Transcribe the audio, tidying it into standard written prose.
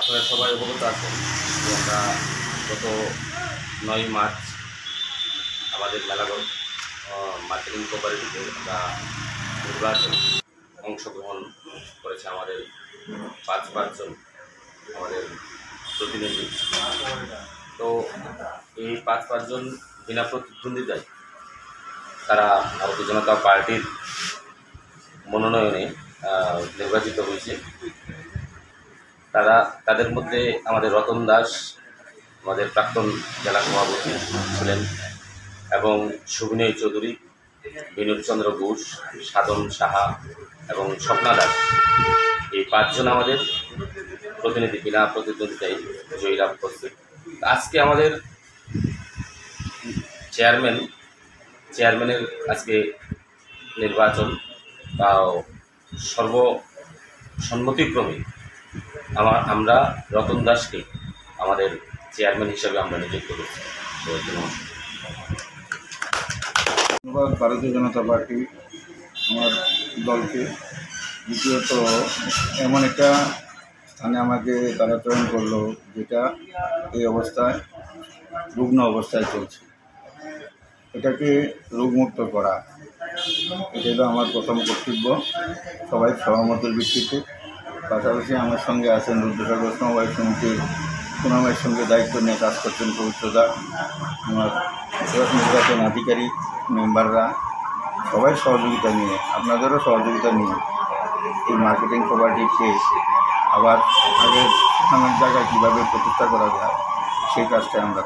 আপনারা সবাই অবগত আছেন যে আমরা গত 9 মার্চ আমাদের মেলাগঞ্জ মার্কেটিং কোঅপারেটিভে আমরা নির্বাচন অংশগ্রহণ করেছে আমাদের 5 জন আমাদের প্রতিনিধি। তো এই 5 জন বিনা প্রতিদ্বন্দ্বিতায় তারা ভারতীয় জনতা পার্টির মনোনয়নে নির্বাচিত হয়েছে। তাদের মধ্যে আমাদের রতন দাস আমাদের প্রাক্তন জেলা সভাপতি ছিলেন, এবং সুবিনয় চৌধুরী, বিনোদ চন্দ্র ঘোষ, সাধন সাহা এবং স্বপ্না দাস, এই 5 জন আমাদের প্রতিনিধি বিনা প্রতিদ্বন্দ্বিতায় জয়লাভ করছে। আজকে আমাদের চেয়ারম্যানের আজকে নির্বাচন, তাও সর্বসম্মতিক্রমে আমরা রতন দাসকে আমাদের চেয়ারম্যান হিসেবে আমরা নিযুক্ত করছি। ধন্যবাদ ভারতীয় জনতা পার্টি আমার দলকে। দ্বিতীয়ত এমন একটা স্থানে আমাকে তারা চয়ন করলো যেটা এই অবস্থায় রুগ্ন অবস্থায় চলছে, এটাকে রোগমুক্ত করা, এটা হলো আমার প্রথম কর্তব্য, সবাই সহমতের ভিত্তিতে। পাশাপাশি আমার সঙ্গে আছেন রুদ্রসাগর সমবায় সমিতির সুনামের সঙ্গে দায়িত্ব নিয়ে কাজ করছেন পবিত্রদা, আমার নির্বাচন আধিকারিক মেম্বাররা, সবাই সহযোগিতা নিয়ে, আপনাদেরও সহযোগিতা নিয়ে এই মার্কেটিং কোঅপারেটিভকে আবার আগের স্থানের জায়গায় কীভাবে প্রতিষ্ঠা করা যায় সেই কাজটা আমরা